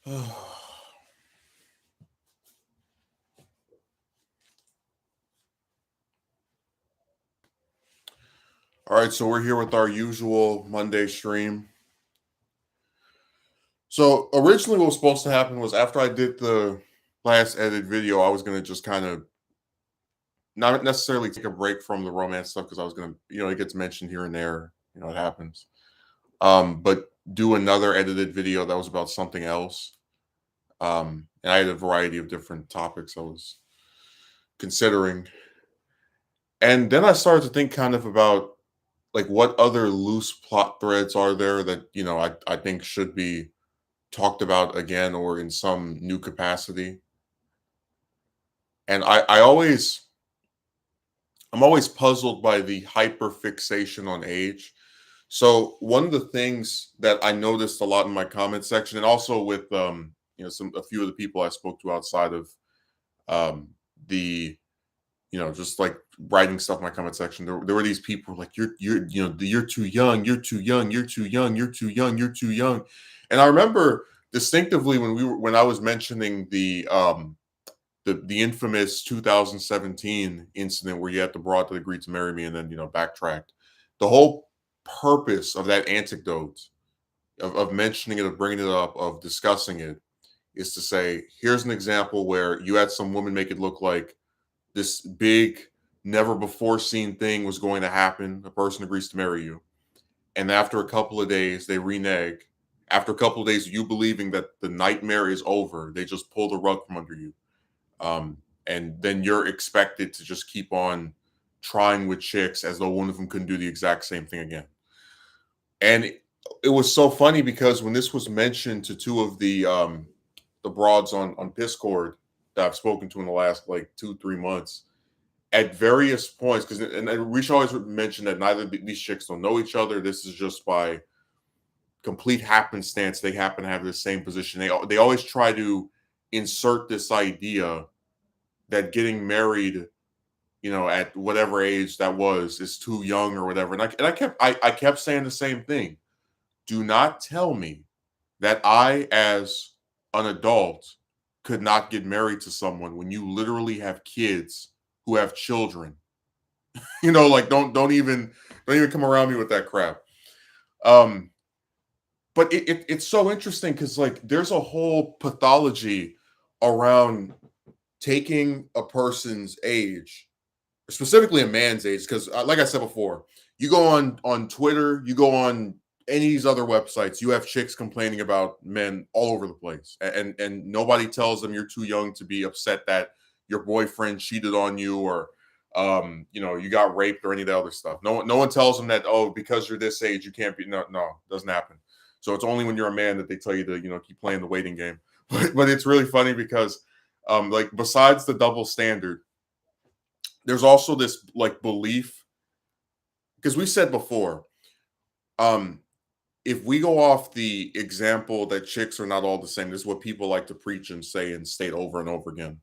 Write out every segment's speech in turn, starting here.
All right, so we're here with our usual Monday stream. So originally, what was supposed to happen was after I did the last edited video, I was gonna just kind of not necessarily take a break from the romance stuff because I was gonna, it gets mentioned here and there, it happens. But do another edited video that was about something else. And I had a variety of different topics I was considering, and then I started to think kind of about like what other loose plot threads are there that I think should be talked about again or in some new capacity. And I'm always puzzled by the hyper fixation on age. So one of the things that I noticed a lot in my comment section, and also with a few of the people I spoke to outside of um the just like writing stuff in my comment section, there were these people like you're too young, you're too young, you're too young, you're too young, you're too young. And I remember distinctively when I was mentioning the infamous 2017 incident where you had the broad that agreed to marry me and then backtracked. The whole purpose of that anecdote of mentioning it, of bringing it up, of discussing it, is to say, here's an example where you had some woman make it look like this big, never before seen thing was going to happen. A person agrees to marry you, and after a couple of days, they renege. After a couple of days, you believing that the nightmare is over, they just pull the rug from under you, and then you're expected to just keep on trying with chicks as though one of them couldn't do the exact same thing again. And it was so funny because when this was mentioned to two of the broads on Discord that I've spoken to in the last like 2-3 months, at various points, because and we should always mention that neither of these chicks don't know each other. This is just by complete happenstance they happen to have the same position. They always try to insert this idea that getting married, at whatever age that was, is too young or whatever. And I kept saying the same thing. Do not tell me that I, as an adult, could not get married to someone when you literally have kids who have children. Like don't even come around me with that crap. Um, but it's so interesting because like there's a whole pathology around taking a person's age, specifically a man's age, because like I said before, you go on Twitter, you go on any of these other websites, you have chicks complaining about men all over the place, and nobody tells them you're too young to be upset that your boyfriend cheated on you or you got raped or any of the other stuff. No one tells them that, oh, because you're this age you can't be. No, doesn't happen. So it's only when you're a man that they tell you to keep playing the waiting game. But it's really funny because like besides the double standard, there's also this like belief, because we said before, um if we go off the example that chicks are not all the same, this is what people like to preach and say and state over and over again.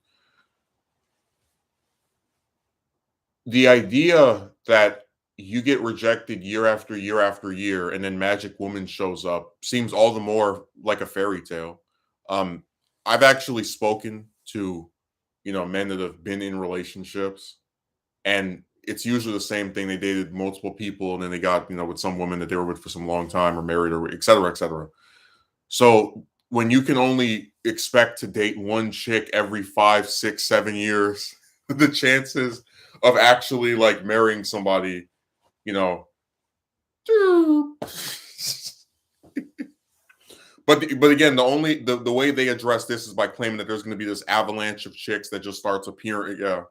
The idea that you get rejected year after year after year and then magic woman shows up seems all the more like a fairy tale. um I've actually spoken to men that have been in relationships, and it's usually the same thing. They dated multiple people and then they got with some woman that they were with for some long time or married or et cetera, et cetera. So when you can only expect to date one chick every 5, 6, 7 years, the chances of actually like marrying somebody, you know, but again, the way they address this is by claiming that there's going to be this avalanche of chicks that just starts appearing. Yeah.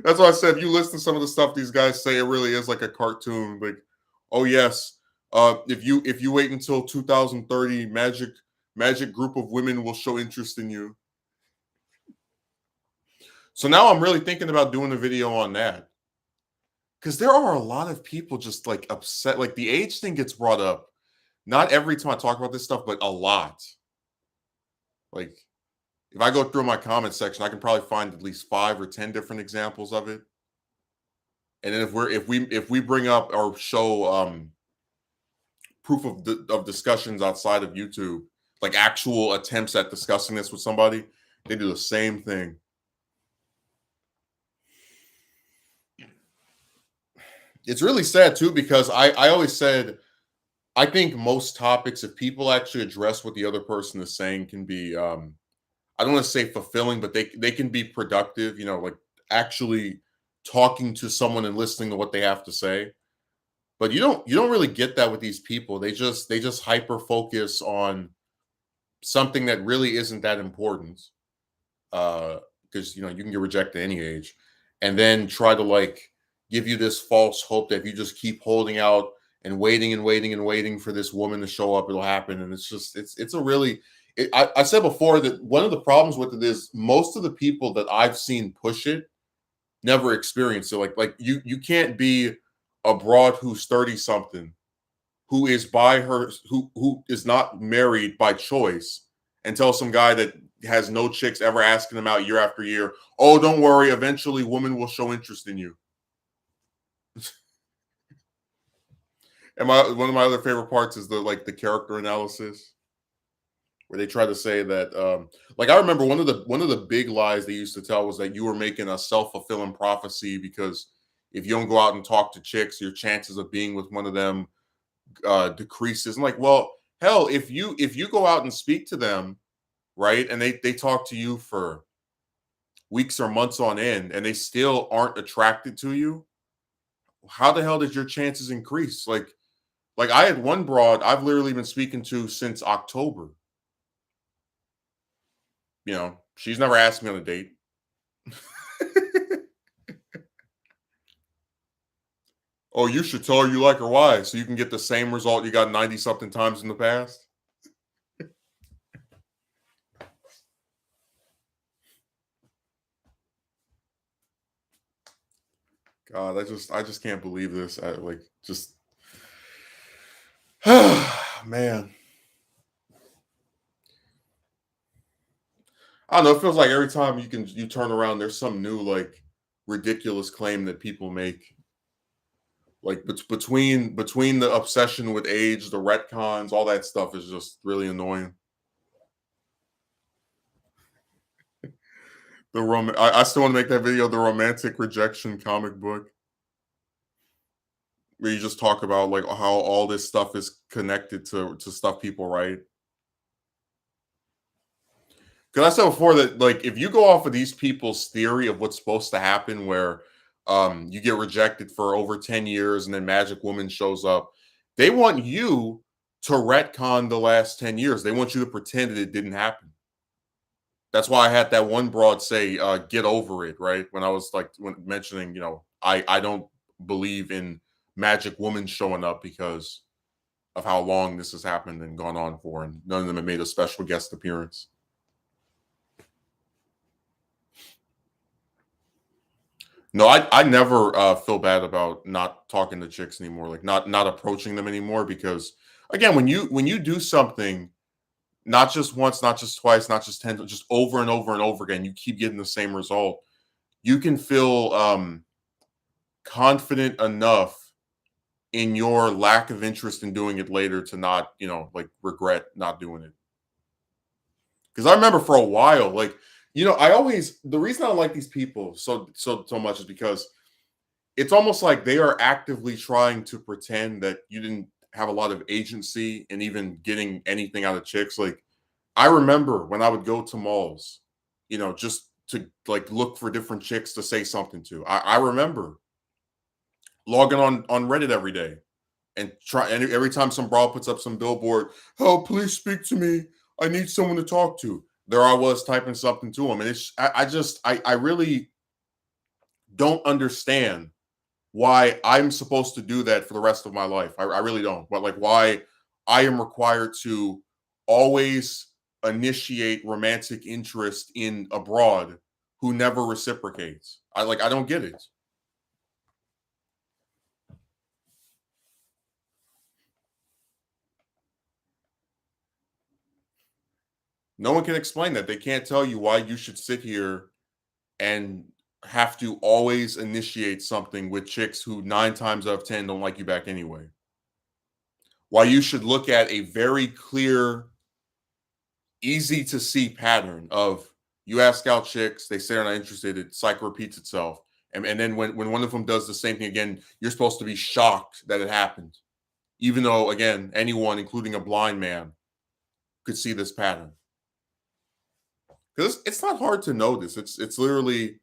That's why I said if you listen to some of the stuff these guys say, it really is like a cartoon. Like, oh yes, if you wait until 2030, magic group of women will show interest in you. So now I'm really thinking about doing a video on that, because there are a lot of people just like upset. Like the age thing gets brought up, not every time I talk about this stuff, but a lot. Like if I go through my comment section, I can probably find at least 5 or 10 different examples of it. And then if we bring up or show proof of discussions outside of YouTube, like actual attempts at discussing this with somebody, they do the same thing. It's really sad too because I always said I think most topics, if people actually address what the other person is saying, can be I don't want to say fulfilling, but they can be productive. You know, like actually talking to someone and listening to what they have to say. But you don't really get that with these people. They just hyper focus on something that really isn't that important. Because you can get rejected at any age, and then try to like give you this false hope that if you just keep holding out and waiting and waiting and waiting for this woman to show up, it'll happen. And it's a really I said before that one of the problems with it is most of the people that I've seen push it never experienced it. Like you can't be a broad who's 30 something who is by her who is not married by choice and tell some guy that has no chicks ever asking him out year after year, oh, don't worry, eventually women will show interest in you. And one of my other favorite parts is the character analysis where they try to say that like I remember one of the big lies they used to tell was that you were making a self-fulfilling prophecy because if you don't go out and talk to chicks, your chances of being with one of them decreases. I'm like, well, hell, if you go out and speak to them, right, and they talk to you for weeks or months on end, and they still aren't attracted to you, how the hell did your chances increase? Like I had one broad I've literally been speaking to since October. She's never asked me on a date. Oh, you should tell her you like her. Why? So you can get the same result you got 90 something times in the past. God, I just can't believe this. Just man. I don't know. It feels like every time you turn around, there's some new like ridiculous claim that people make. Like between the obsession with age, the retcons, all that stuff is just really annoying. I still want to make that video, the romantic rejection comic book, where you just talk about like how all this stuff is connected to stuff people write. Because I said before that like if you go off of these people's theory of what's supposed to happen, where you get rejected for over 10 years and then Magic Woman shows up, they want you to retcon the last 10 years. They want you to pretend that it didn't happen. That's why I had that one broad say, "Get over it," right? When I was like mentioning, I don't believe in Magic Woman showing up because of how long this has happened and gone on for, and none of them have made a special guest appearance. No, I never feel bad about not talking to chicks anymore, like not approaching them anymore, because again, when you do something not just once, not just twice, not just 10, just over and over and over again, you keep getting the same result. You can feel confident enough in your lack of interest in doing it later to not, like regret not doing it. Because I remember for a while, like, I always the reason I don't like these people so much is because it's almost like they are actively trying to pretend that you didn't have a lot of agency in even getting anything out of chicks. Like, I remember when I would go to malls, just to like look for different chicks to say something to. I remember logging on Reddit every day and every time some bra puts up some billboard, oh, please speak to me. I need someone to talk to. There I was typing something to them. And I really don't understand why I'm supposed to do that for the rest of my life. I really don't. But like why I am required to always initiate romantic interest in a broad who never reciprocates. I don't get it. No one can explain that. They can't tell you why you should sit here and have to always initiate something with chicks who 9 times out of 10 don't like you back anyway. Why you should look at a very clear, easy to see pattern of you ask out chicks, they say they're not interested, it cycle repeats itself. And then when one of them does the same thing again, you're supposed to be shocked that it happened. Even though, again, anyone, including a blind man, could see this pattern. Because it's not hard to notice. It's literally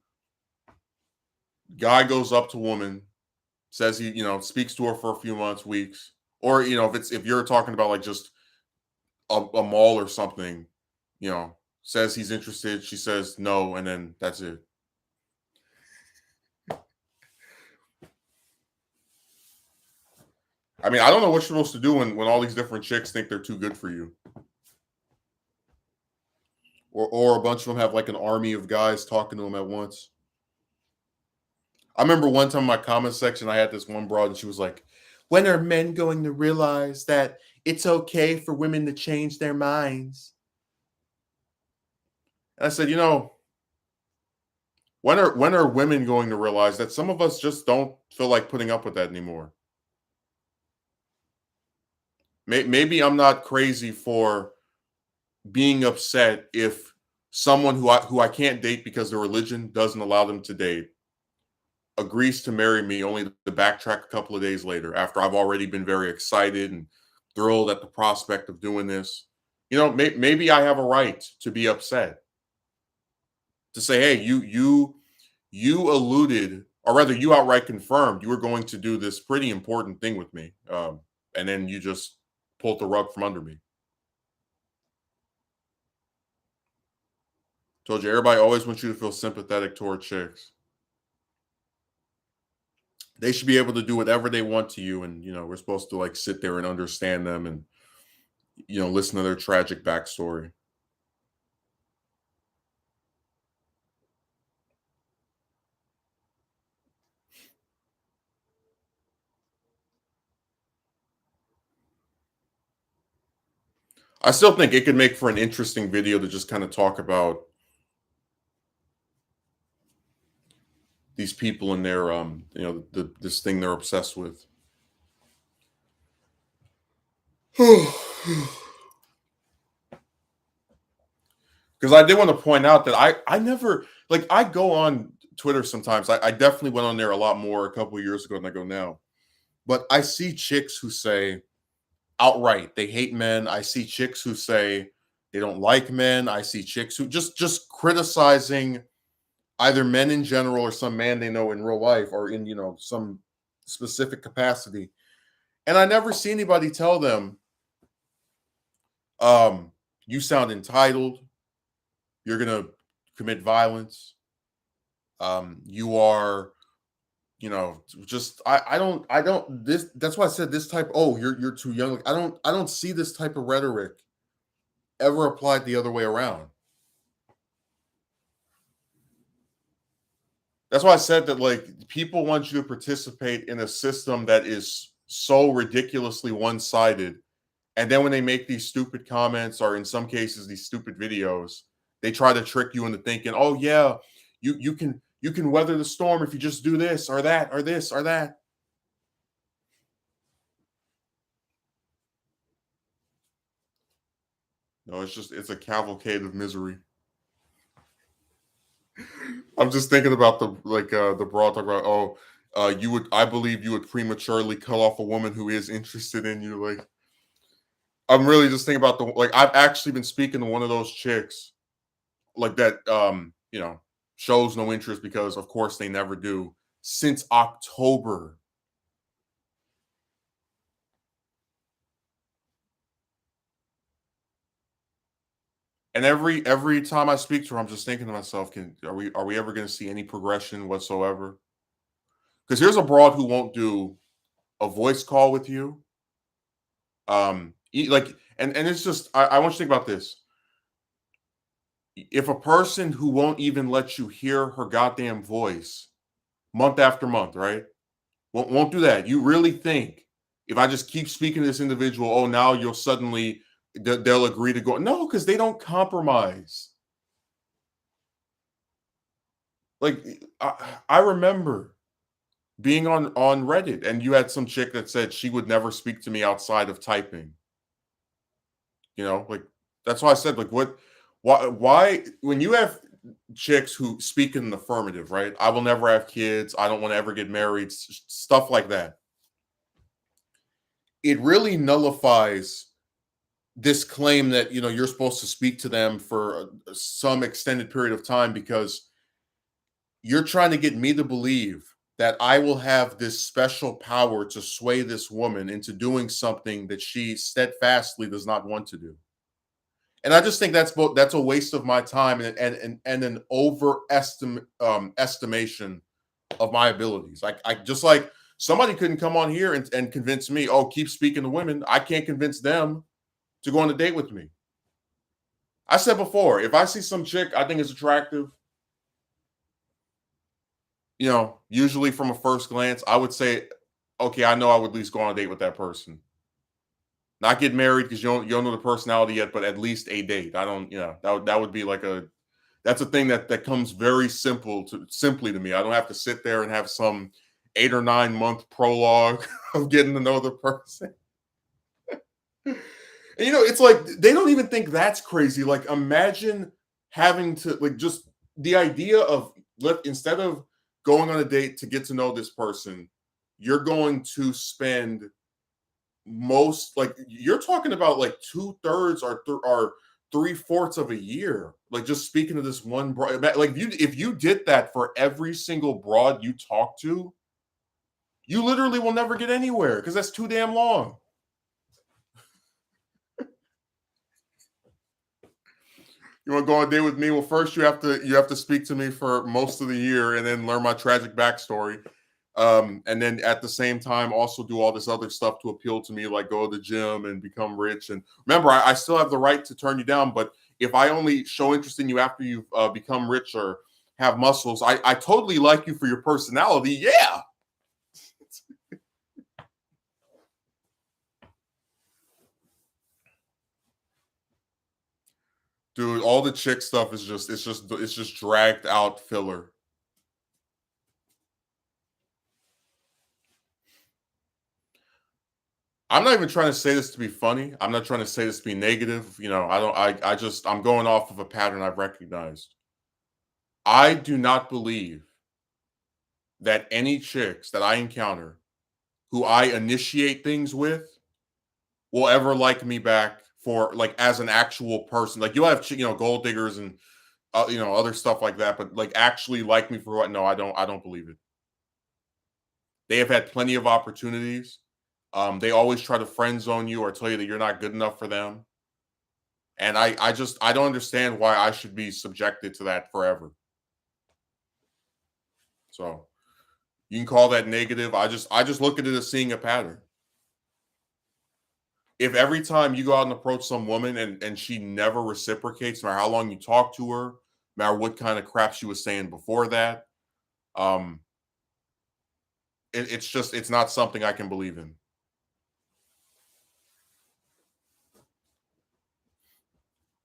guy goes up to woman, says he, speaks to her for a few months, weeks, or if you're talking about like just a mall or something, says he's interested, she says no, and then that's it. I mean, I don't know what you're supposed to do when all these different chicks think they're too good for you. Or a bunch of them have like an army of guys talking to them at once. I remember one time in my comment section, I had this one broad, and she was like, "When are men going to realize that it's okay for women to change their minds?" And I said, when are women going to realize that some of us just don't feel like putting up with that anymore? Maybe I'm not crazy for being upset if someone who I can't date because their religion doesn't allow them to date agrees to marry me, only to backtrack a couple of days later after I've already been very excited and thrilled at the prospect of doing this. Maybe I have a right to be upset, to say, "Hey, you alluded, or rather, you outright confirmed you were going to do this pretty important thing with me, and then you just pulled the rug from under me." Told you, everybody always wants you to feel sympathetic toward chicks. They should be able to do whatever they want to you, and we're supposed to like sit there and understand them and listen to their tragic backstory. I still think it could make for an interesting video to just kind of talk about these people and their this thing they're obsessed with. Because I did want to point out that I never, like, I go on Twitter sometimes. I definitely went on there a lot more a couple of years ago than I go now. But I see chicks who say outright they hate men. I see chicks who say they don't like men. I see chicks who just criticizing either men in general or some man they know in real life or in some specific capacity. And I never see anybody tell them, you sound entitled, you're gonna commit violence, you are, just I don't this that's why I said this type, oh, you're too young. Like, I don't see this type of rhetoric ever applied the other way around. That's why I said that, like, people want you to participate in a system that is so ridiculously one-sided. And then when they make these stupid comments, or in some cases these stupid videos, they try to trick you into thinking, "Oh yeah, you can weather the storm if you just do this or that or this or that." No, it's a cavalcade of misery. I'm just thinking about the broad talk about, oh, I believe you would prematurely cut off a woman who is interested in you. Like, I'm really just thinking about I've actually been speaking to one of those chicks like that, shows no interest, because of course they never do, since October. And every time I speak to her, I'm just thinking to myself, are we ever going to see any progression whatsoever? Because here's a broad who won't do a voice call with you. And it's just, I want you to think about this. If a person who won't even let you hear her goddamn voice month after month, right? Won't do that. You really think if I just keep speaking to this individual, oh, now you'll suddenly they'll agree to go? No, because they don't compromise. Like, I remember being on Reddit, and you had some chick that said she would never speak to me outside of typing. Like that's why I said, like, why when you have chicks who speak in the affirmative, right? I will never have kids. I don't want to ever get married. Stuff like that. It really nullifies this claim that you're supposed to speak to them for some extended period of time, because you're trying to get me to believe that I will have this special power to sway this woman into doing something that she steadfastly does not want to do. And I just think that's a waste of my time, and an estimation of my abilities. I just, like, somebody couldn't come on here and convince me, oh, keep speaking to women. I can't convince them to go on a date with me. I said before, if I see some chick I think is attractive, usually from a first glance, I would say, okay, I know I would at least go on a date with that person. Not get married, because you don't know the personality yet, but at least a date. I don't, that would be like that's a thing that comes very simply to me. I don't have to sit there and have some 8 or 9 month prologue of getting to know the person. And it's like they don't even think that's crazy. Like, imagine having to, like, just the idea of, instead of going on a date to get to know this person, you're going to spend like, you're talking about like 2/3 or 3/4 of a year, like, just speaking to this one broad. Like, if you did that for every single broad you talk to, you literally will never get anywhere, because that's too damn long. You want to go on a date with me? Well, first you have to speak to me for most of the year, and then learn my tragic backstory. And then at the same time, also do all this other stuff to appeal to me, like go to the gym and become rich. And remember, I still have the right to turn you down, but if I only show interest in you after you've become rich or have muscles, I totally like you for your personality. Yeah. Dude, all the chick stuff is just it's just dragged out filler. I'm not even trying to say this to be funny. I'm not trying to say this to be negative. I don't I'm going off of a pattern I've recognized. I do not believe that any chicks that I encounter who I initiate things with will ever like me back, for, like, as an actual person. Like, you'll have gold diggers and other stuff like that, but, like, actually like me for what? No, I don't believe it. They have had plenty of opportunities. They always try to friend zone you or tell you that you're not good enough for them. And I don't understand why I should be subjected to that forever. So you can call that negative. I just look at it as seeing a pattern. If every time you go out and approach some woman, and she never reciprocates, no matter how long you talk to her, no matter what kind of crap she was saying before that, um, it's not something I can believe in.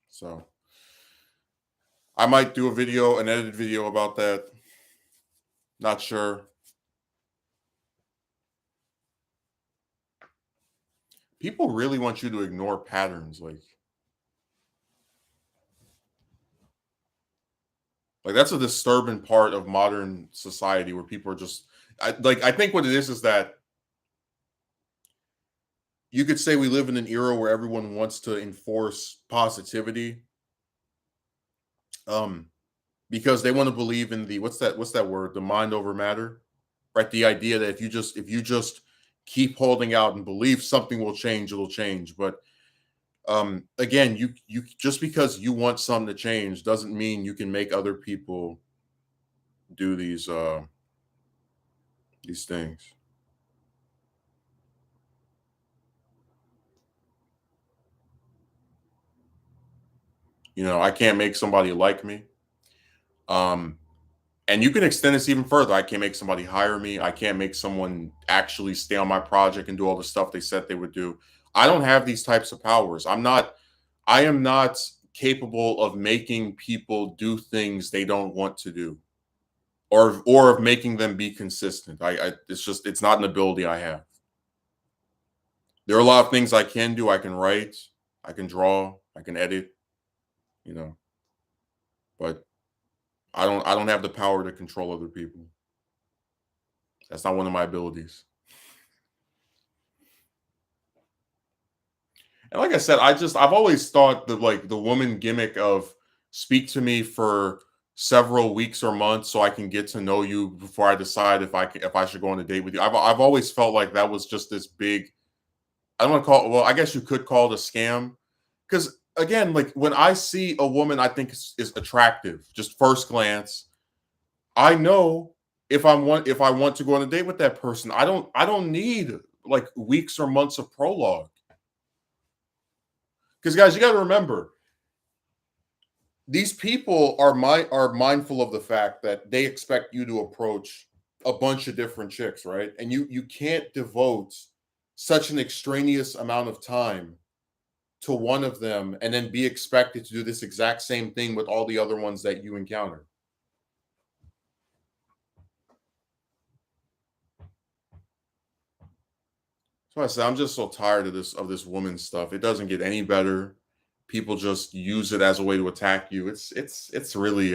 So I might do an edited video about that. Not sure. People really want you to ignore patterns, like that's a disturbing part of modern society, where people are just, I think what it is that you could say we live in an era where everyone wants to enforce positivity, um because they want to believe in the, what's that word, the mind over matter, right? The idea that if you just keep holding out and believe something will change, it'll change. But again, you just because you want something to change doesn't mean you can make other people do these things. I can't make somebody like me. Um, and you can extend this even further. I can't make somebody hire me. I can't make someone actually stay on my project and do all the stuff they said they would do. I don't have these types of powers. I am not capable of making people do things they don't want to do. or of making them be consistent. I it's not an ability I have. There are a lot of things I can do. I can write, I can draw, I can edit, you know, but I don't have the power to control other people. That's not one of my abilities. And like I said, I've always thought that like the woman gimmick of speak to me for several weeks or months so I can get to know you before I decide if I should go on a date with you. I've always felt like that was just this big. I don't want to call it. Well, I guess you could call it a scam because again, like when I see a woman I think is attractive, just first glance, I know if I want to go on a date with that person. I don't need like weeks or months of prologue. Because guys, you got to remember, these people are mindful of the fact that they expect you to approach a bunch of different chicks, right? And you can't devote such an extraneous amount of time to one of them and then be expected to do this exact same thing with all the other ones that you encounter. So I said, I'm just so tired of this woman stuff. It doesn't get any better. People just use it as a way to attack you. It's really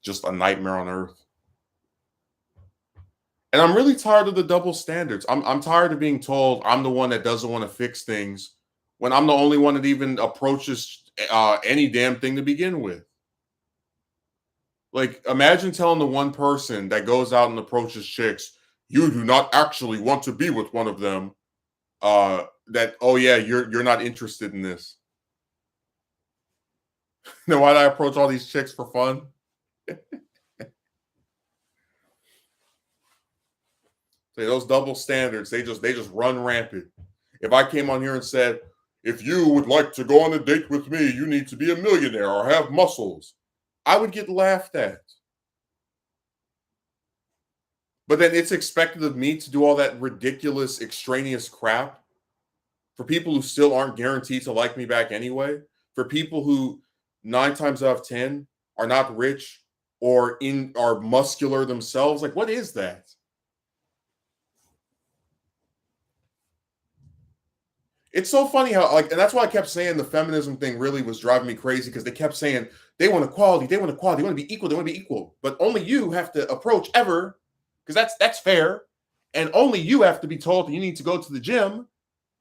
just a nightmare on earth. And I'm really tired of the double standards. I'm tired of being told I'm the one that doesn't want to fix things when I'm the only one that even approaches any damn thing to begin with. Like, imagine telling the one person that goes out and approaches chicks, you do not actually want to be with one of them. That oh yeah, you're not interested in this. Then why do I approach all these chicks for fun? Say those double standards, they just run rampant. If I came on here and said, if you would like to go on a date with me, you need to be a millionaire or have muscles, I would get laughed at. But then it's expected of me to do all that ridiculous, extraneous crap for people who still aren't guaranteed to like me back anyway, for people who 9 times out of 10 are not rich or in are muscular themselves. Like, what is that? It's so funny how like, and that's why I kept saying the feminism thing really was driving me crazy because they kept saying they want equality, they want to be equal, they want to be equal, but only you have to approach ever because that's fair, and only you have to be told that you need to go to the gym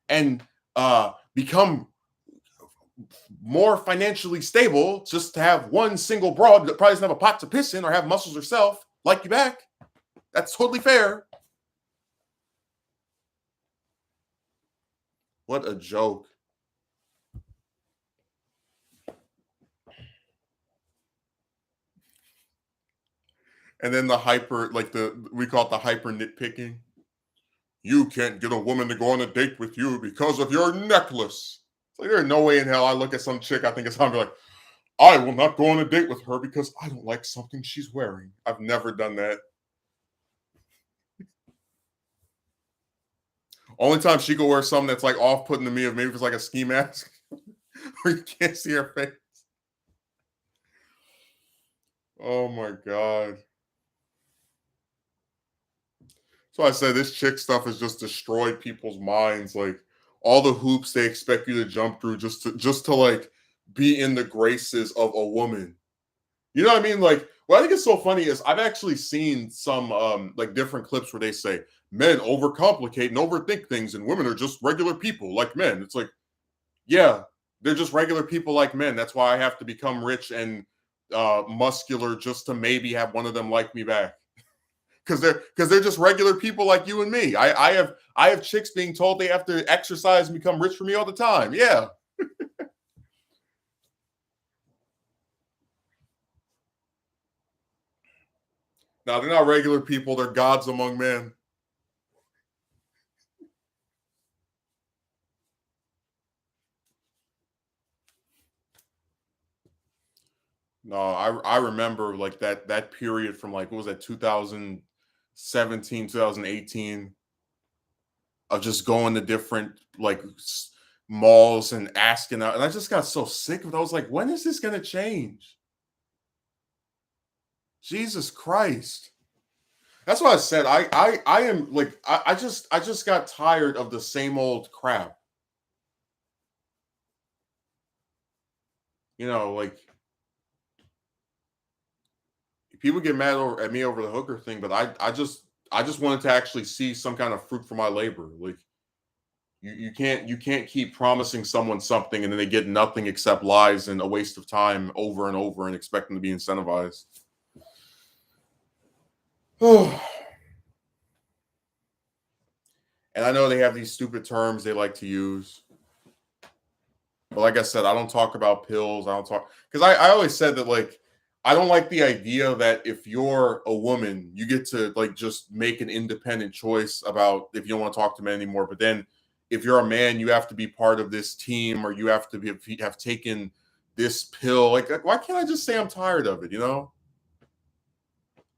and become more financially stable just to have one single broad that probably doesn't have a pot to piss in or have muscles herself like you back. That's totally fair. What a joke. And then the hyper, like we call it the hyper nitpicking. You can't get a woman to go on a date with you because of your necklace. It's like there's no way in hell I look at some chick I think it's time to be like, I will not go on a date with her because I don't like something she's wearing. I've never done that. Only time she could wear something that's like off-putting to me, if maybe if it's like a ski mask where you can't see her face. Oh my god. So I said this chick stuff has just destroyed people's minds. Like all the hoops they expect you to jump through just to like be in the graces of a woman. You know what I mean? Like what I think is so funny is I've actually seen some like different clips where they say men overcomplicate and overthink things and women are just regular people like men. It's like, yeah, they're just regular people like men. That's why I have to become rich and muscular just to maybe have one of them like me back. Because they're just regular people like you and me. I have chicks being told they have to exercise and become rich for me all the time. Yeah. Now they're not regular people, they're gods among men. No, I remember like that period from like what was that 2017, 2018 of just going to different like malls and asking out. And I just got so sick of it. I was like, when is this gonna change? Jesus Christ. That's what I said. I am like I just got tired of the same old crap. You know, like people get mad at me over the hooker thing, but I just wanted to actually see some kind of fruit for my labor. Like you can't keep promising someone something and then they get nothing except lies and a waste of time over and over and expect them to be incentivized. And I know they have these stupid terms they like to use. But like I said, I don't talk about pills. I don't talk because I always said that like I don't like the idea that if you're a woman, you get to like just make an independent choice about if you don't want to talk to men anymore. But then if you're a man, you have to be part of this team or you have to have taken this pill. Like why can't I just say I'm tired of it, you know?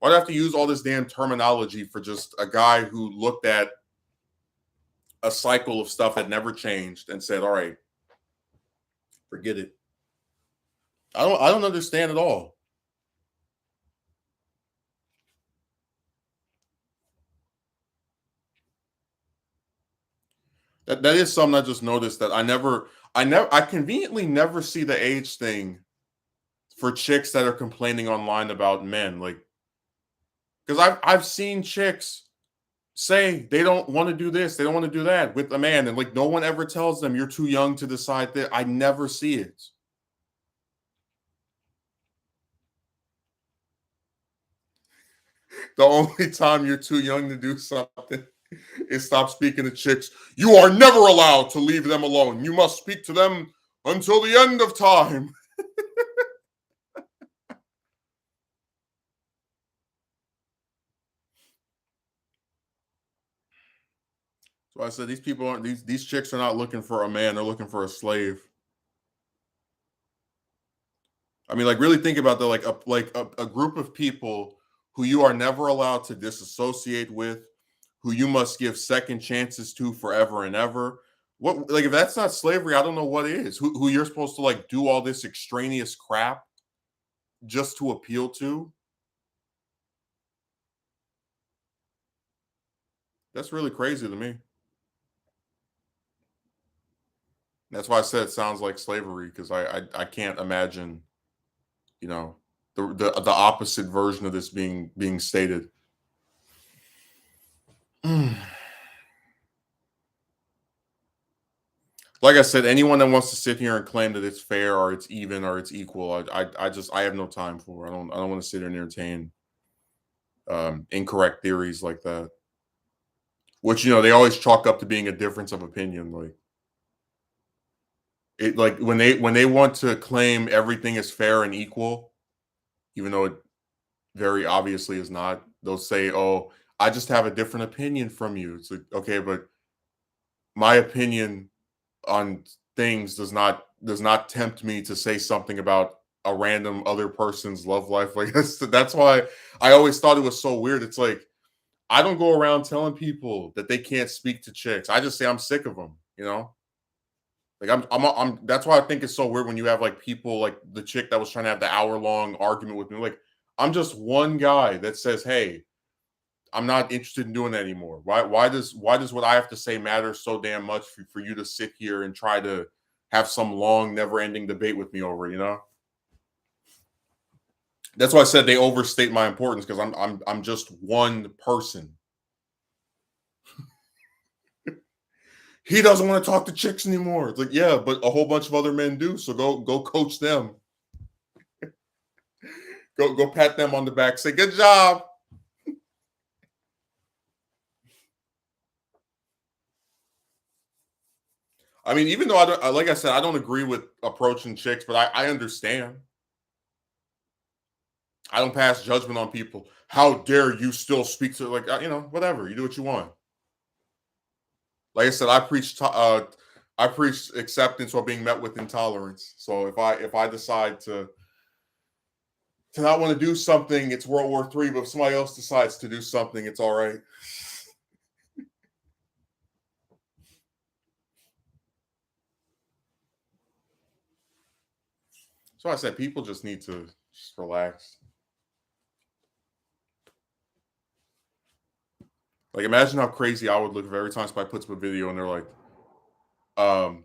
Why do I have to use all this damn terminology for just a guy who looked at a cycle of stuff that never changed and said, all right, forget it. I don't understand at all. That is something I just noticed that I conveniently never see the age thing for chicks that are complaining online about men. Like, because I've seen chicks say they don't want to do this, they don't want to do that with a man, and like no one ever tells them you're too young to decide that. I never see it. The only time you're too young to do something is stop speaking to chicks. You are never allowed to leave them alone. You must speak to them until the end of time. So I said these people aren't these chicks are not looking for a man, they're looking for a slave. I mean, like really think about the a group of people who you are never allowed to disassociate with, who you must give second chances to forever and ever. What like if that's not slavery, I don't know what is. Who you're supposed to like do all this extraneous crap just to appeal to? That's really crazy to me. That's why I said it sounds like slavery because I can't imagine, you know, the opposite version of this being stated. Like I said, anyone that wants to sit here and claim that it's fair or it's even or it's equal, I just I have no time for. I don't want to sit here and entertain incorrect theories like that. Which you know they always chalk up to being a difference of opinion. Like it, like when they want to claim everything is fair and equal, even though it very obviously is not. They'll say, "Oh, I just have a different opinion from you." It's like okay, but my opinion on things does not tempt me to say something about a random other person's love life. Like that's why I always thought it was so weird. It's like I don't go around telling people that they can't speak to chicks. I just say I'm sick of them. You know, like I'm. That's why I think it's so weird when you have like people like the chick that was trying to have the hour-long argument with me. Like I'm just one guy that says, "Hey, I'm not interested in doing that anymore. Why does what I have to say matter so damn much for you to sit here and try to have some long, never ending debate with me over, you know? That's why I said they overstate my importance because I'm just one person. He doesn't want to talk to chicks anymore. It's like, yeah, but a whole bunch of other men do. So go coach them. Go pat them on the back. Say, good job. I mean, even though I don't like I said, I don't agree with approaching chicks, but I understand. I don't pass judgment on people. How dare you still speak to like you know whatever you do what you want. Like I said, I preach acceptance while being met with intolerance. So if I decide to not want to do something, it's World War III. But if somebody else decides to do something, it's all right. So I said people just need to just relax. Like, imagine how crazy I would look if every time somebody puts up a video and they're like, um,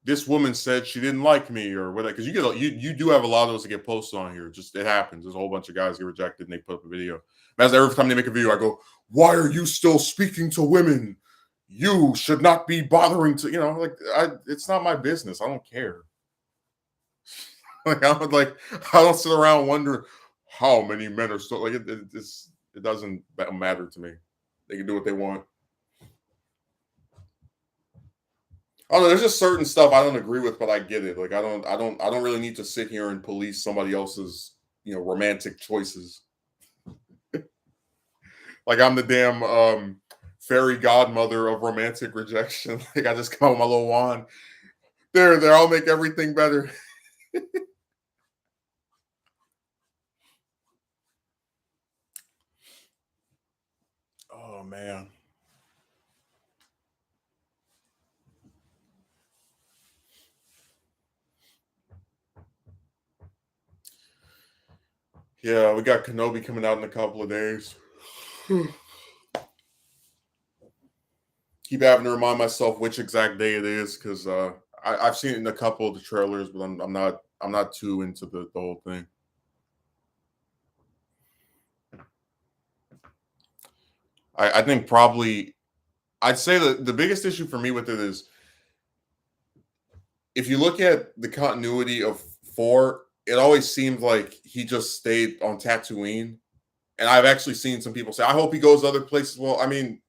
"This woman said she didn't like me," or whatever. Because you do have a lot of those that get posted on here. Just it happens. There's a whole bunch of guys get rejected and they put up a video. As every time they make a video, I go, "Why are you still speaking to women? You should not be bothering to, like it's not my business. I don't care." I don't sit around wondering how many men are still like it doesn't matter to me. They can do what they want. I don't know. There's just certain stuff I don't agree with, but I get it. Like I don't really need to sit here and police somebody else's romantic choices. Like I'm the damn fairy godmother of romantic rejection. Like I just come out with my little wand. There, I'll make everything better. Oh man. Yeah, we got Kenobi coming out in a couple of days. Keep having to remind myself which exact day it is because I've seen it in a couple of the trailers, but I'm not too into the whole thing. I think probably I'd say that the biggest issue for me with it is if you look at the continuity of four, it always seemed like he just stayed on Tatooine. And I've actually seen some people say, I hope he goes other places. Well, I mean,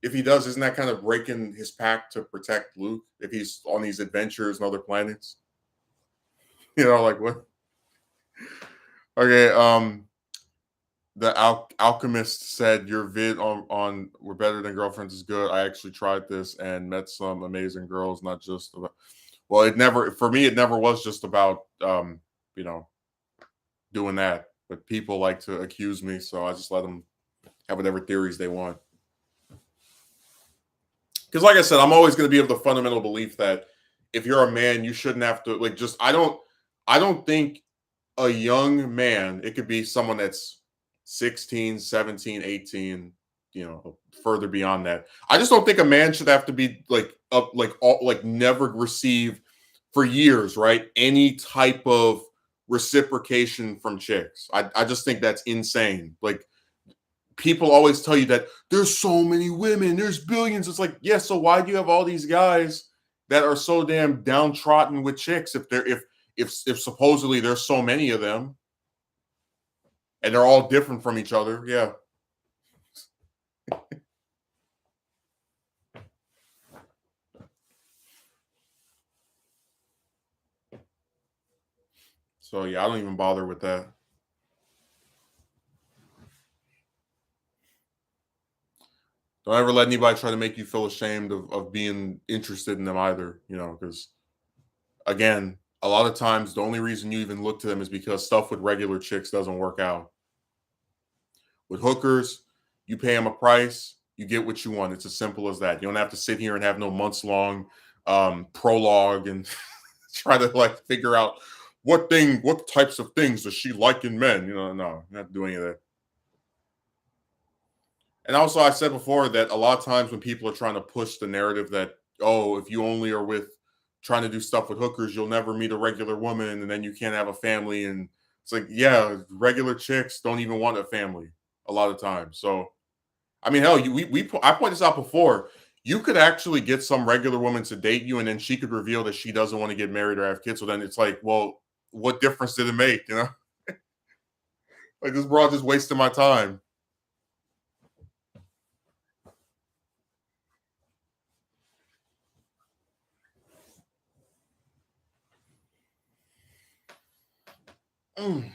if he does, isn't that kind of breaking his pact to protect Luke if he's on these adventures and other planets? Like what? Okay, the alchemist said your vid on we're better than girlfriends is good. I actually tried this and met some amazing girls, not just about, well, it never for me it never was just about you know, doing that. But people like to accuse me, so I just let them have whatever theories they want. Because like I said, I'm always going to be of the fundamental belief that if you're a man, you shouldn't have to like just I don't think a young man, it could be someone that's 16, 17, 18, further beyond that. I just don't think a man should have to be like up like all like never receive for years, right? Any type of reciprocation from chicks. I just think that's insane. Like people always tell you that there's so many women, there's billions. It's like, yeah, so why do you have all these guys that are so damn downtrodden with chicks if supposedly there's so many of them and they're all different from each other? Yeah. So yeah, I don't even bother with that. Don't ever let anybody try to make you feel ashamed of being interested in them either, because again, a lot of times the only reason you even look to them is because stuff with regular chicks doesn't work out. With hookers, you pay them a price, you get what you want. It's as simple as that. You don't have to sit here and have no months long prologue and try to like figure out what types of things does she like in men. No, not doing any of that. And also, I said before that a lot of times when people are trying to push the narrative that, oh, if you only are with trying to do stuff with hookers, you'll never meet a regular woman and then you can't have a family. And it's like, yeah, regular chicks don't even want a family a lot of times. So, I mean, hell, I pointed this out before. You could actually get some regular woman to date you, and then she could reveal that she doesn't want to get married or have kids. So then it's like, well, what difference did it make? Like this broad just wasting my time. Mm.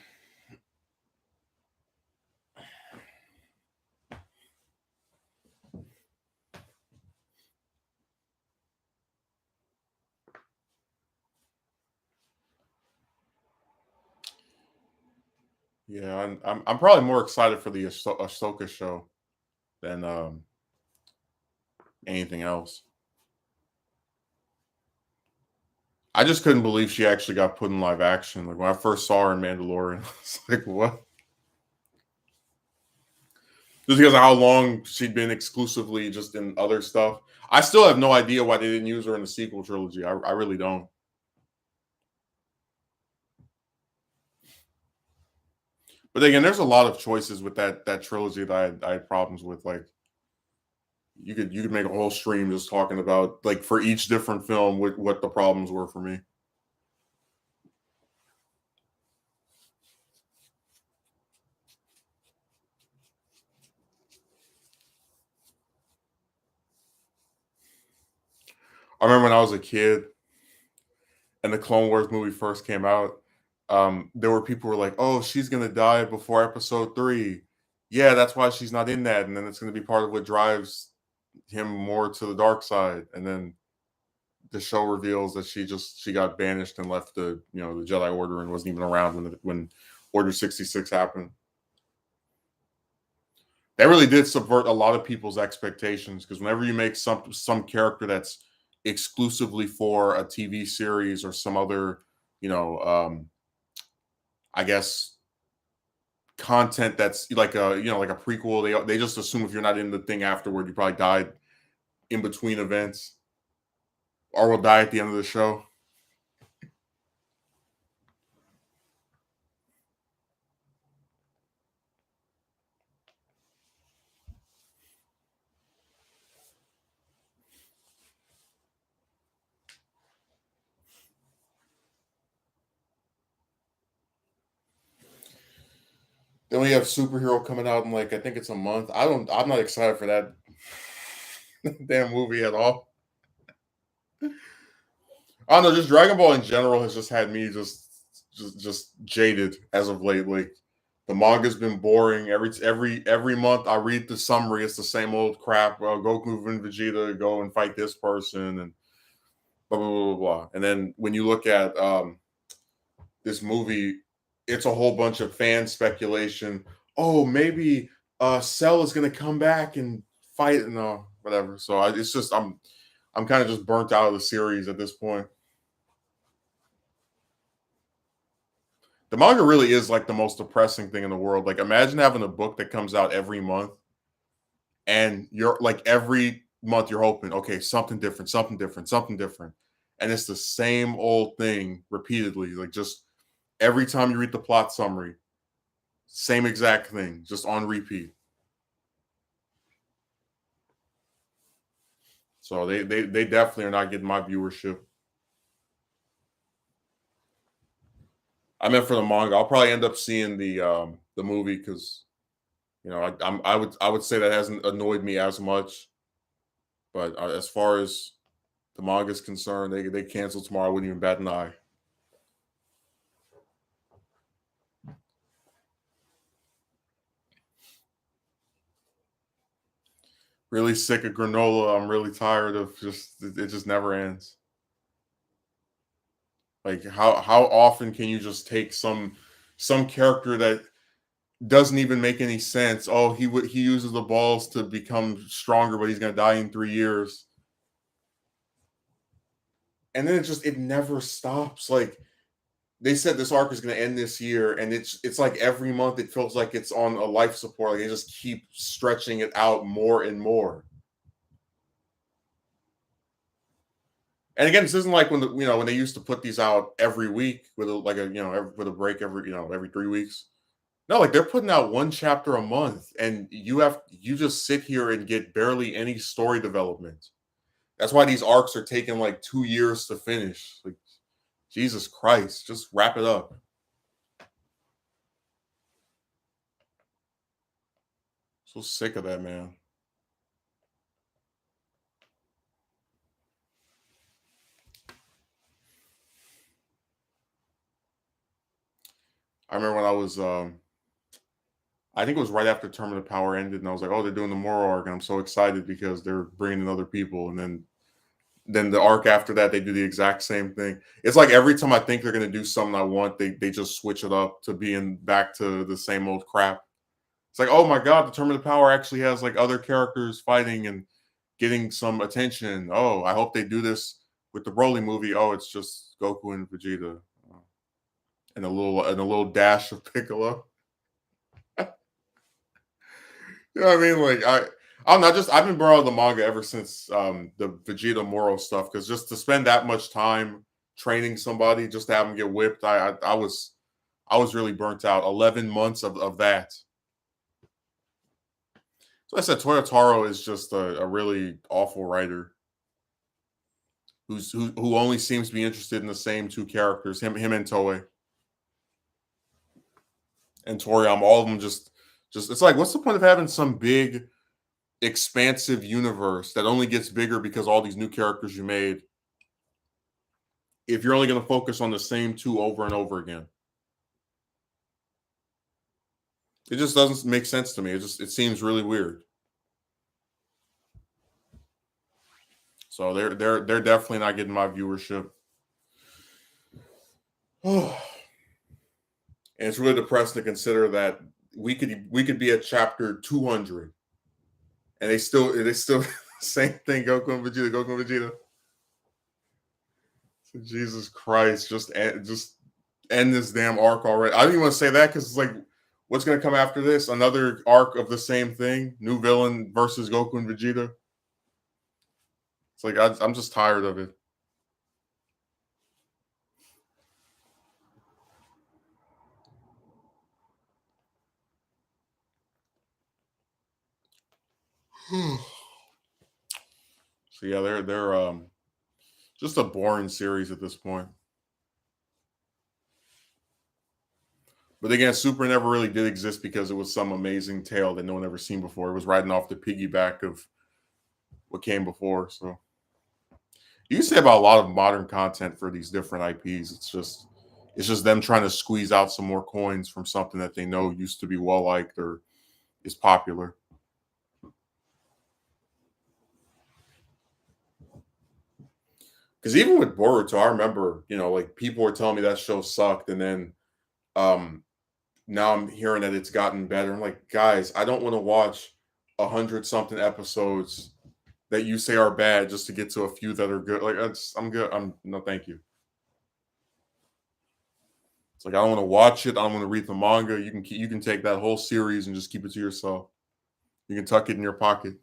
Yeah, I'm probably more excited for the Ahsoka show than anything else. I just couldn't believe she actually got put in live action. Like when I first saw her in Mandalorian, I was like, what? Just because of how long she'd been exclusively just in other stuff. I still have no idea why they didn't use her in the sequel trilogy. I really don't. But again, there's a lot of choices with that trilogy that I had problems with. Like you could make a whole stream just talking about like for each different film what the problems were for me. I remember when I was a kid and the Clone Wars movie first came out, there were people who were like, "Oh, she's gonna die before Episode 3. Yeah, that's why she's not in that, and then it's gonna be part of what drives him more to the dark side." And then the show reveals that she got banished and left the Jedi Order and wasn't even around when Order 66 happened. That really did subvert a lot of people's expectations because whenever you make some character that's exclusively for a TV series or some other, you know, I guess content that's like a prequel, they just assume if you're not in the thing afterward, you probably died in between events or will die at the end of the show. Then we have superhero coming out in like I think it's a month. I'm not excited for that damn movie at all. I don't know, just Dragon Ball in general has just had me just jaded as of late. Like the manga's been boring. Every month I read the summary. It's the same old crap. Well, Goku and Vegeta go and fight this person and blah blah blah blah. Blah. And then when you look at this movie, it's a whole bunch of fan speculation. Oh, maybe Cell is gonna come back and fight. No, whatever. So it's just I'm kind of just burnt out of the series at this point. The manga really is like the most depressing thing in the world. Like imagine having a book that comes out every month and you're like every month you're hoping, okay, something different, something different, something different. And it's the same old thing repeatedly. Like just every time you read the plot summary, same exact thing, just on repeat. So they definitely are not getting my viewership. I meant for the manga. I'll probably end up seeing the movie because I would say that hasn't annoyed me as much. But as far as the manga is concerned, they cancel tomorrow. I wouldn't even bat an eye. Really sick of granola. I'm really tired of it just never ends. Like how often can you just take some character that doesn't even make any sense? Oh, he uses the balls to become stronger, but he's gonna die in 3 years. And then it never stops. Like they said this arc is going to end this year and it's like every month it feels like it's on a life support, like they just keep stretching it out more and more. And again, this isn't like when they used to put these out every week with with a break every 3 weeks. No, like they're putting out one chapter a month and you just sit here and get barely any story development. That's why these arcs are taking like 2 years to finish. Like Jesus Christ, just wrap it up. So sick of that, man. I remember when I think it was right after Term of the Power ended, and I was like, "Oh, they're doing the Moro arc," and I'm so excited because they're bringing in other people. And then the arc after that, they do the exact same thing. It's like every time I think they're gonna do something I want, they just switch it up to being back to the same old crap. It's like, oh my god, the Term of the Power actually has like other characters fighting and getting some attention. Oh, I hope they do this with the Broly movie. Oh, it's just Goku and Vegeta, and a little dash of Piccolo. You know what I mean? Like I don't know, I've been borrowing the manga ever since the Vegeta Moro stuff because just to spend that much time training somebody just to have them get whipped, I was really burnt out. 11 months of that. So I said Toyotaro is just a really awful writer who only seems to be interested in the same two characters, him and Toei and Toriyama. All of them just it's like, what's the point of having some big expansive universe that only gets bigger because all these new characters you made if you're only going to focus on the same two over and over again? It just doesn't make sense to me. It seems really weird. So they're definitely not getting my viewership. And it's really depressing to consider that we could be at chapter 200 and they still same thing. Goku and Vegeta. Jesus Christ, just end this damn arc already. I don't even want to say that because it's like, what's going to come after this? Another arc of the same thing, new villain versus Goku and Vegeta. It's like I'm just tired of it. So yeah, they're just a boring series at this point. But again, Super never really did exist because it was some amazing tale that no one ever seen before. It was riding off the piggyback of what came before. So you can say about a lot of modern content for these different IPs. It's just them trying to squeeze out some more coins from something that they know used to be well liked or is popular. Because even with Boruto, I remember, like people were telling me that show sucked, and then um now I'm hearing that it's gotten better. I'm like, guys, I don't want to watch 100 something episodes that you say are bad just to get to a few that are good. Like, I'm good. I'm no, thank you. It's like I don't want to watch it. I don't want to read the manga. You can take that whole series and just keep it to yourself. You can tuck it in your pocket.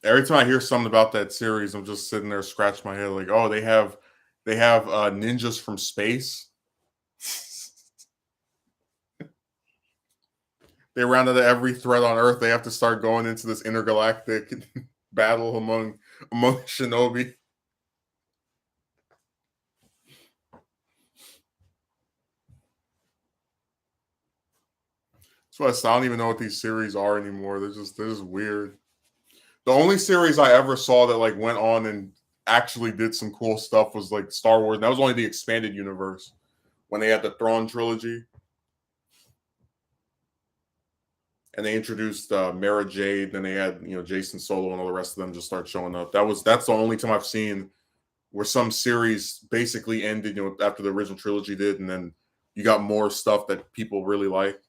Every time I hear something about that series, I'm just sitting there scratching my head like, oh, they have ninjas from space. They ran out of every threat on Earth. They have to start going into this intergalactic battle among shinobi. So I don't even know what these series are anymore. They're just weird. The only series I ever saw that like went on and actually did some cool stuff was like Star Wars. And that was only the expanded universe when they had the Thrawn trilogy and they introduced Mara Jade. Then they had Jason Solo and all the rest of them just start showing up. That's the only time I've seen where some series basically ended after the original trilogy did, and then you got more stuff that people really like.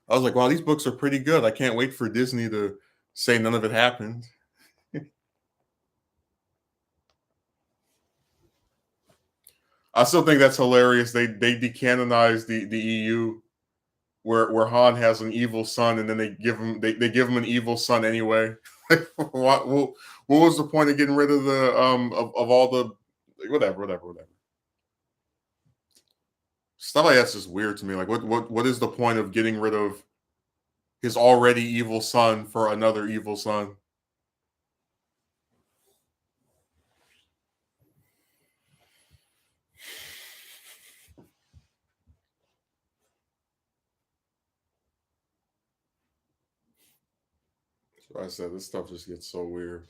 I was like, wow, these books are pretty good. I can't wait for Disney to say none of it happened. I still think that's hilarious. They decanonized the EU where Han has an evil son, and then they give him an evil son anyway. What was the point of getting rid of the of all the whatever. Stuff like that's just weird to me. Like what is the point of getting rid of his already evil son for another evil son? So I said this stuff just gets so weird.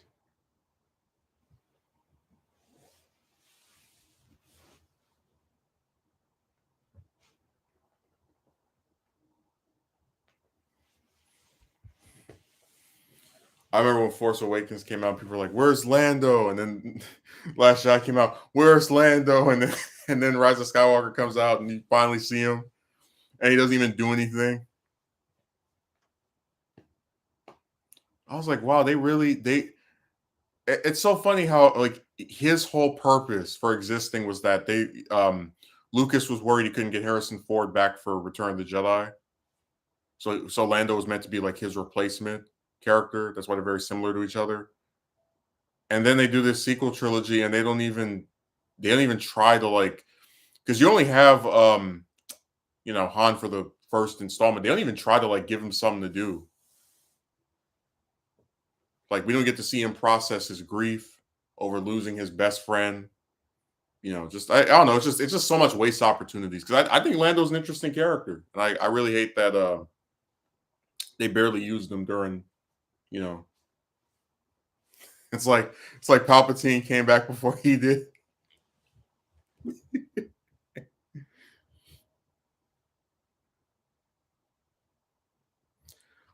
I remember when Force Awakens came out, people were like, "Where's Lando?" And then Last Shot came out, "Where's Lando?" And then Rise of Skywalker comes out, and you finally see him, and he doesn't even do anything. I was like, "Wow, they really they." It's so funny how like his whole purpose for existing was that Lucas was worried he couldn't get Harrison Ford back for Return of the Jedi, so Lando was meant to be like his replacement character. That's why they're very similar to each other. And then they do this sequel trilogy, and they don't even try to like, because you only have Han for the first installment. They don't even try to like give him something to do. Like we don't get to see him process his grief over losing his best friend. Just I don't know. It's just so much waste opportunities because I think Lando's an interesting character, and I really hate that they barely used him during. You know, it's like Palpatine came back before he did.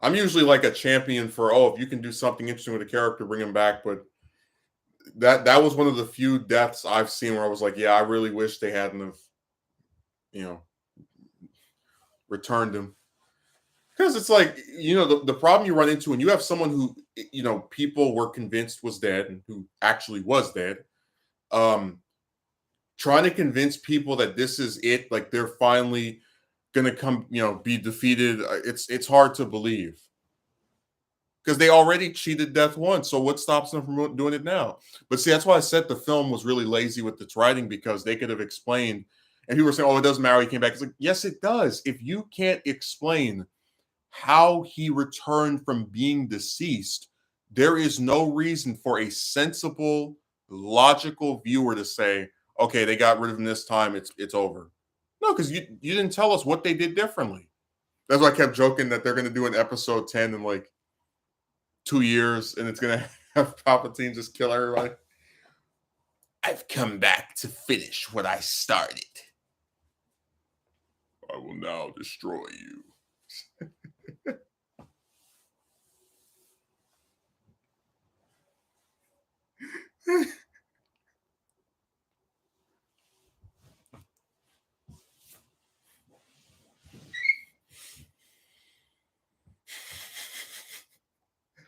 I'm usually like a champion for, if you can do something interesting with a character, bring him back. But that was one of the few deaths I've seen where I was like, yeah, I really wish they hadn't have you know returned him. Because it's like, the problem you run into when you have someone who, people were convinced was dead and who actually was dead. Um, Trying to convince people that this is it, like they're finally gonna come, be defeated. It's hard to believe because they already cheated death once. So what stops them from doing it now? But see, that's why I said the film was really lazy with its writing because they could have explained. And people were saying, "Oh, it doesn't matter. He came back." It's like, yes, it does. If you can't explain how he returned from being deceased, there is no reason for a sensible, logical viewer to say, "Okay, they got rid of him this time. It's over." No, because you didn't tell us what they did differently. That's why I kept joking that they're going to do an episode 10 in like 2 years, and it's going to have Palpatine just kill everybody. I've come back to finish what I started. I will now destroy you.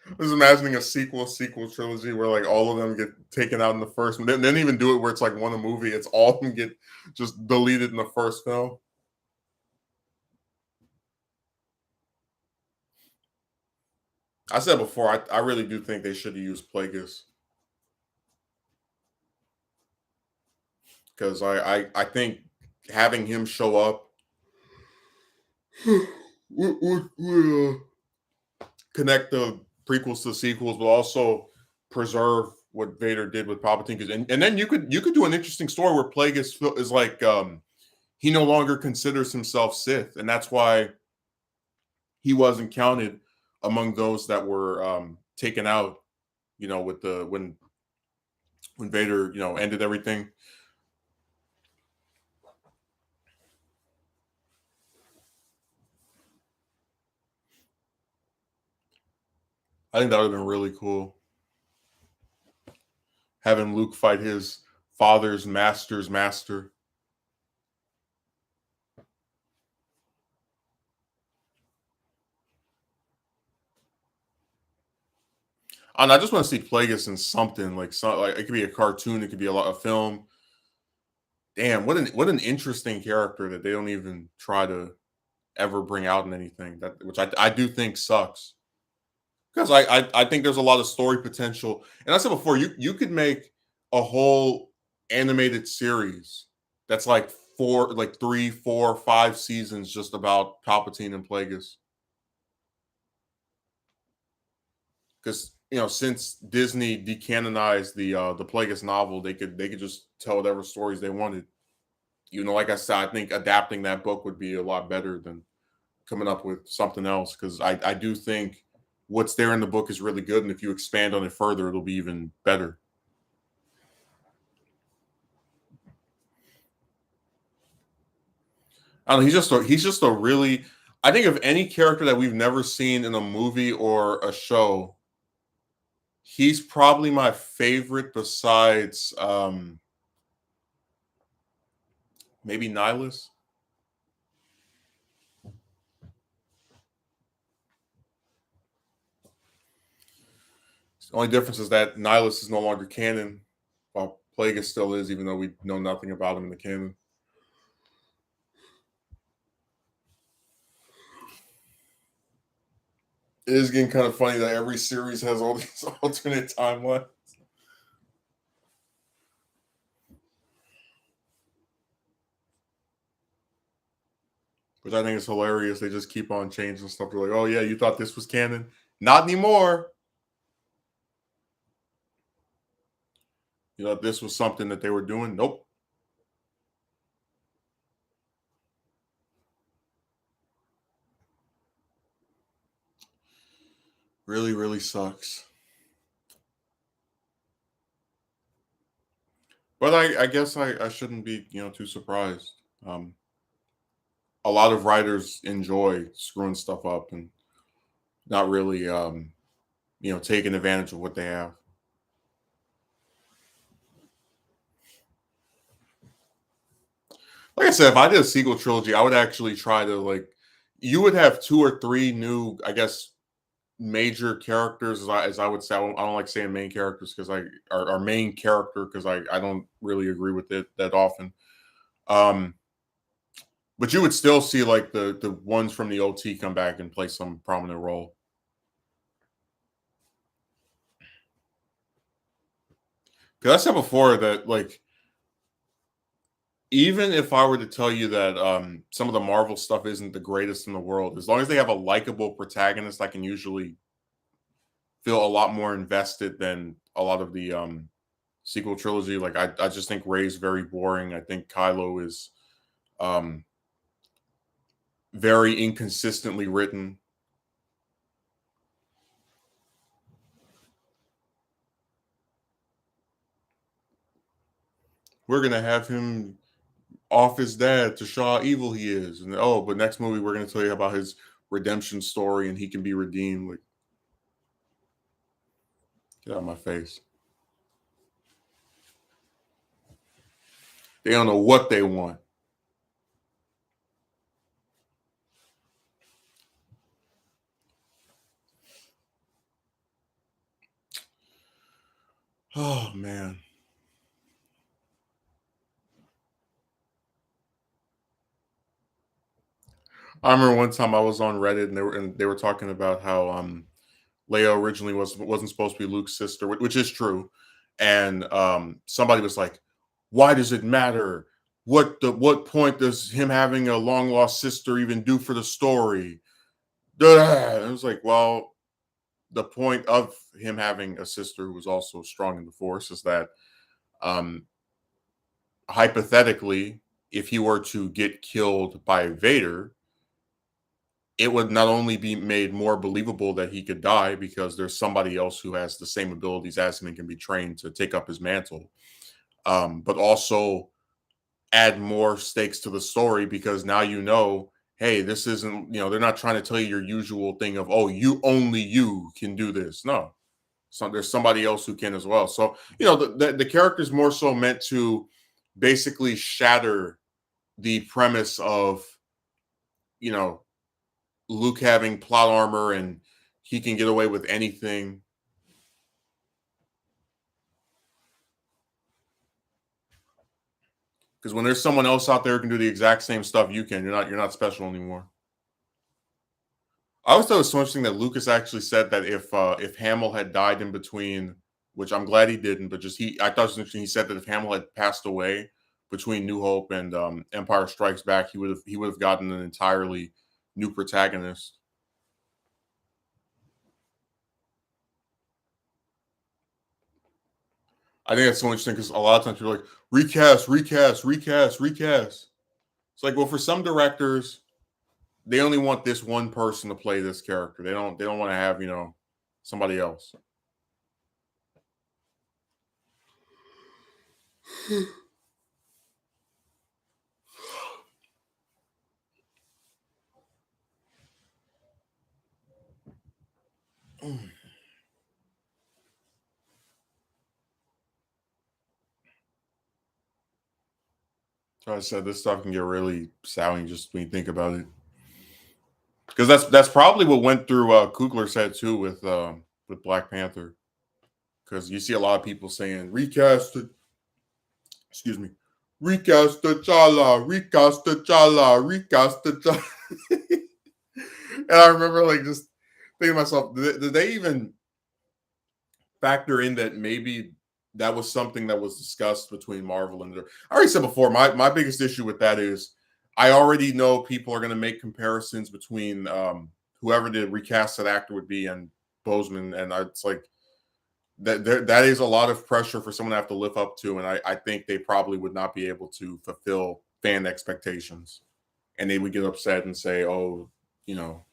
I was imagining a sequel trilogy where like all of them get taken out in the first one. They didn't even do it where it's like one a movie. It's all of them get just deleted in the first film. I said before, I really do think they should have used Plagueis because I think having him show up would connect the prequels to the sequels, but also preserve what Vader did with Palpatine. And then you could do an interesting story where Plagueis is like he no longer considers himself Sith, and that's why he wasn't counted among those that were taken out. With the when Vader ended everything. I think that would have been really cool. Having Luke fight his father's master's master. And I just want to see Plagueis in something like it could be a cartoon, it could be a film. Damn, what an interesting character that they don't even try to ever bring out in anything. Which I do think sucks because I think there's a lot of story potential. And I said before, you could make a whole animated series that's like like 3, 4, 5 seasons just about Palpatine and Plagueis. Because since Disney decanonized the Plagueis novel, they could just tell whatever stories they wanted. Like I said, I think adapting that book would be a lot better than coming up with something else. Because I do think what's there in the book is really good, and if you expand on it further, it'll be even better. I don't know. He's just a really. I think of any character that we've never seen in a movie or a show, He's probably my favorite besides maybe Nihilus. The only difference is that Nihilus is no longer canon, while Plagueis still is, even though we know nothing about him in the canon. It is getting kind of funny that every series has all these alternate timelines. Which I think is hilarious. They just keep on changing stuff. They're like, oh yeah, you thought this was canon? Not anymore. You know, this was something that they were doing. Nope. Really, really sucks. But I guess I shouldn't be, too surprised. Um, a lot of writers enjoy screwing stuff up and not really, taking advantage of what they have. Like I said, if I did a sequel trilogy, I would actually try to you would have two or three new, I guess, major characters. As I would say, I don't like saying main characters because our main character because I don't really agree with it that often. Um, but you would still see like the ones from the OT come back and play some prominent role. Because I said before that even if I were to tell you that some of the Marvel stuff isn't the greatest in the world, as long as they have a likable protagonist, I can usually feel a lot more invested than a lot of the sequel trilogy. Like I just think Rey's very boring. I think Kylo is um very inconsistently written. We're gonna have him off his dad to show how evil he is, and oh, but next movie we're gonna tell you about his redemption story and he can be redeemed. Like, get out of my face. They don't know what they want. Oh man. I remember one time I was on Reddit and they were talking about how Leia originally wasn't supposed to be Luke's sister, which is true. And somebody was like, "Why does it matter? What point does him having a long lost sister even do for the story?" And it was like, well, the point of him having a sister who was also strong in the Force is that, um, hypothetically, if he were to get killed by Vader, it would not only be made more believable that he could die because there's somebody else who has the same abilities as him and can be trained to take up his mantle, but also add more stakes to the story because now hey, this isn't, they're not trying to tell you your usual thing of, oh, you can do this. No, so there's somebody else who can as well. So, the character's more so meant to basically shatter the premise of, you know, Luke having plot armor and he can get away with anything. Because when there's someone else out there who can do the exact same stuff you can, you're not special anymore. I always thought it was so interesting that Lucas actually said that if Hamill had died in between, which I'm glad he didn't, but just I thought it was interesting. He said that if Hamill had passed away between New Hope and Empire Strikes Back, he would have gotten an entirely new protagonist. I think that's so interesting because a lot of times people are like recast, recast, recast, recast. It's like, well, for some directors, they only want this one person to play this character. They don't want to have, somebody else. So I said this stuff can get really sour just when you think about it, because that's probably what went through Kugler's head too with Black Panther, because you see a lot of people saying recast it, excuse me, recast T'Challa, recast T'Challa, recast T'Challa. And I remember like just thinking to myself, did they even factor in that maybe that was something that was discussed between Marvel and I already said before, my biggest issue with that is I already know people are going to make comparisons between whoever the recasted actor would be and Boseman, and it's like that is a lot of pressure for someone to have to live up to, and I think they probably would not be able to fulfill fan expectations, and they would get upset and say, "Oh, you know,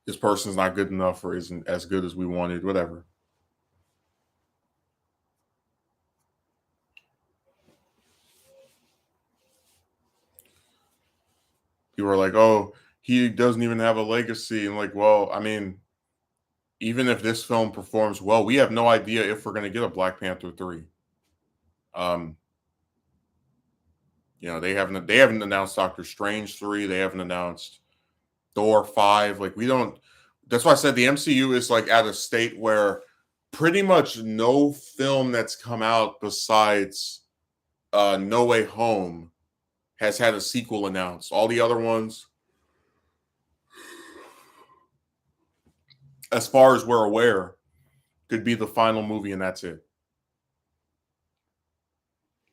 this person's not good enough or isn't as good as we wanted," whatever. People are like, "Oh, he doesn't even have a legacy," and like, well, I mean, even if this film performs well, we have no idea if we're going to get a Black Panther 3. Um, they haven't announced Doctor Strange 3. They haven't announced Thor 5. Like we don't. That's why I said the MCU is like at a state where pretty much no film that's come out besides No Way Home has had a sequel announced. All the other ones, as far as we're aware, could be the final movie and that's it.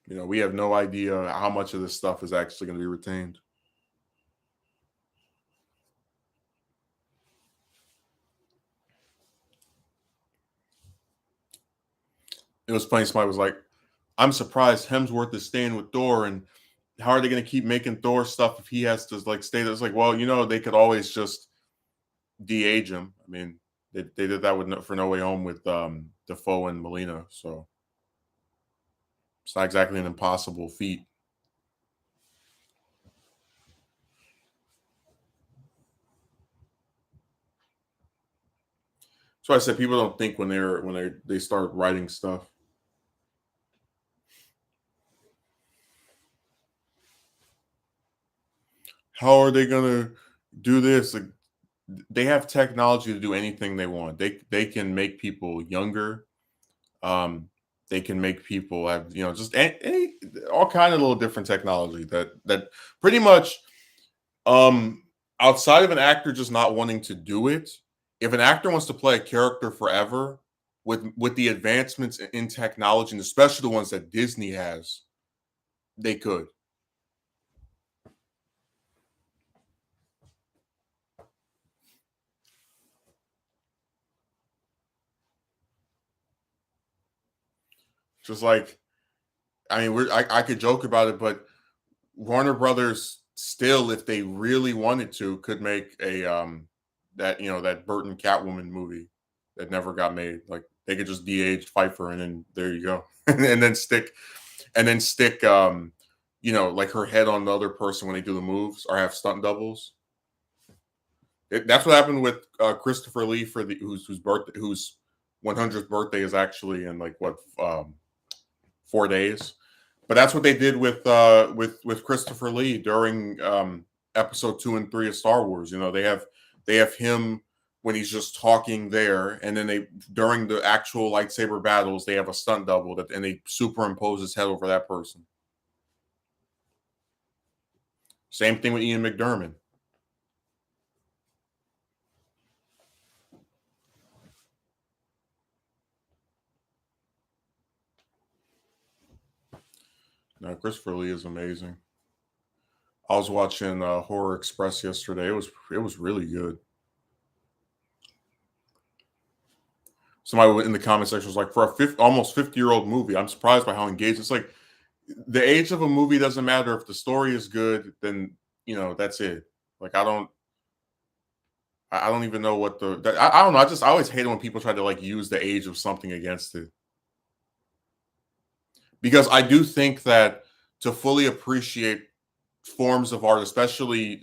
We have no idea how much of this stuff is actually going to be retained. It was funny. Somebody was like, "I'm surprised Hemsworth is staying with Thor, and how are they going to keep making Thor stuff if he has to like stay there?" It's like, well, they could always just de-age him. I mean, they did that with for No Way Home with Defoe and Molina, so it's not exactly an impossible feat. So I said people don't think when they start writing stuff. How are they gonna do this? Like, they have technology to do anything they want. They can make people younger. Um, they can make people have just all kind of little different technology that pretty much um outside of an actor just not wanting to do it. If an actor wants to play a character forever with the advancements in technology, and especially the ones that Disney has, they could. Just like I mean, I could joke about it, but Warner Brothers still, if they really wanted to, could make a that Burton Catwoman movie that never got made. Like they could just de-age Pfeiffer and then there you go. and then stick like her head on the other person when they do the moves or have stunt doubles. That's what happened with Christopher Lee for the whose 100th birthday is actually in like what 4 days. But that's what they did with Christopher Lee during episode 2 and 3 of Star Wars. They have him when he's just talking there, and then they during the actual lightsaber battles they have a stunt double and they superimpose his head over that person. Same thing with Ian McDermott. No, Christopher Lee is amazing. I was watching Horror Express yesterday. It was really good. Somebody in the comment section was like, for a almost 50-year-old movie, I'm surprised by how engaged. It's like the age of a movie doesn't matter. If the story is good, then that's it. Like I don't even know what I don't know. I always hate it when people try to like use the age of something against it, because I do think that to fully appreciate forms of art, especially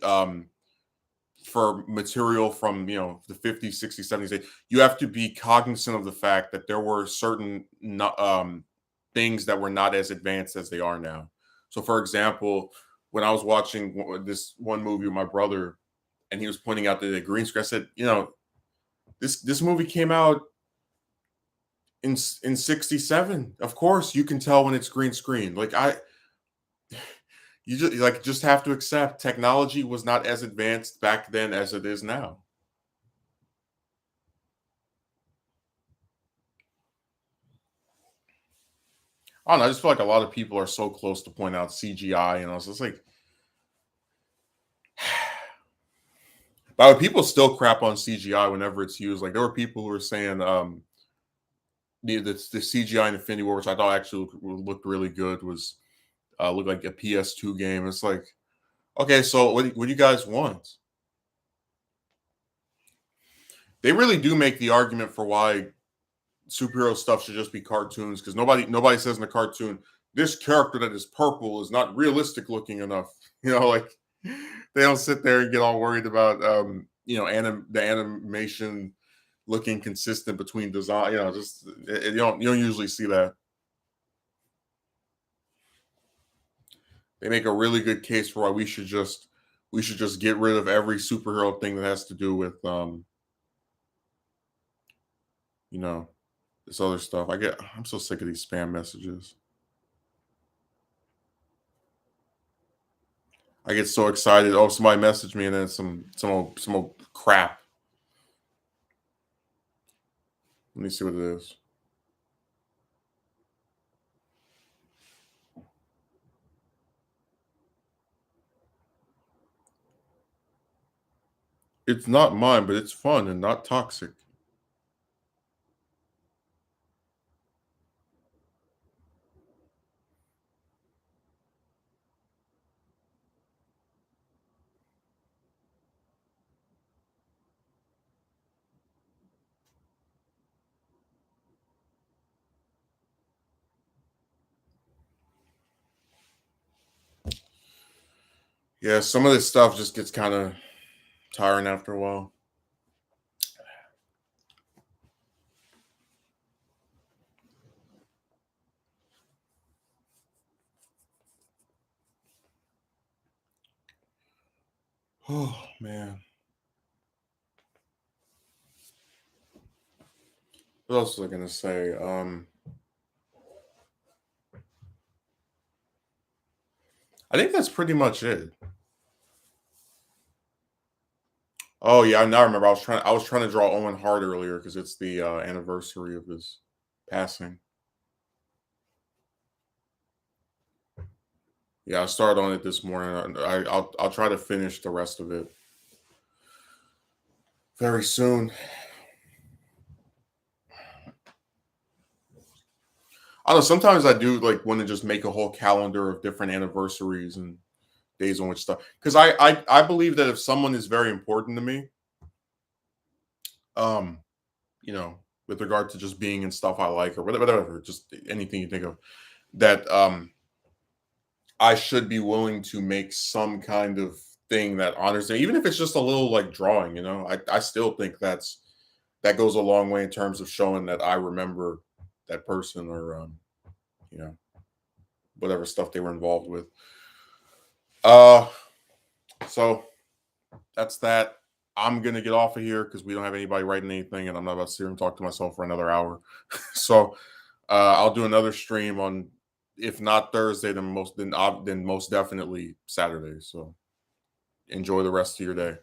for material from the 50s, 60s, 70s, you have to be cognizant of the fact that there were certain things that were not as advanced as they are now. So, for example, when I was watching this one movie with my brother, and he was pointing out the green screen, I said, this movie came out in '67. Of course, you can tell when it's green screen. Like you just have to accept technology was not as advanced back then as it is now. I don't know. I just feel like a lot of people are so close to point out CGI, and I was just like, but people still crap on CGI whenever it's used. Like there were people who were saying the CGI in Infinity War, which I thought actually looked really good, was looked like a PS2 game. It's like, okay, so what do you guys want? They really do make the argument for why superhero stuff should just be cartoons, because nobody says in a cartoon this character that is purple is not realistic looking enough. Like they don't sit there and get all worried about the animation looking consistent between design. Just you don't usually see that. They make a really good case for why we should just get rid of every superhero thing that has to do with you know this other stuff. I'm so sick of these spam messages. I get so excited. Oh, somebody messaged me, and then some old crap. Let me see what it is. It's not mine, but it's fun and not toxic. Yeah, some of this stuff just gets kind of tiring after a while. Oh man, what else was I gonna say? I think that's pretty much it. Oh yeah, I now remember. I was trying to draw Owen Hart earlier because it's the anniversary of his passing. Yeah, I started on it this morning. I'll try to finish the rest of it very soon. I don't know. Sometimes I do like want to just make a whole calendar of different anniversaries and days on which stuff. Because I believe that if someone is very important to me, um, you know, with regard to just being in stuff I like or whatever, just anything you think of, that I should be willing to make some kind of thing that honors them, even if it's just a little like drawing. I still think that goes a long way in terms of showing that I remember that person or you know whatever stuff they were involved with. Uh, so that's that. I'm gonna get off of here because we don't have anybody writing anything, and I'm not about to sit here and talk to myself for another hour. So I'll do another stream on, if not Thursday, then most definitely Saturday. So enjoy the rest of your day.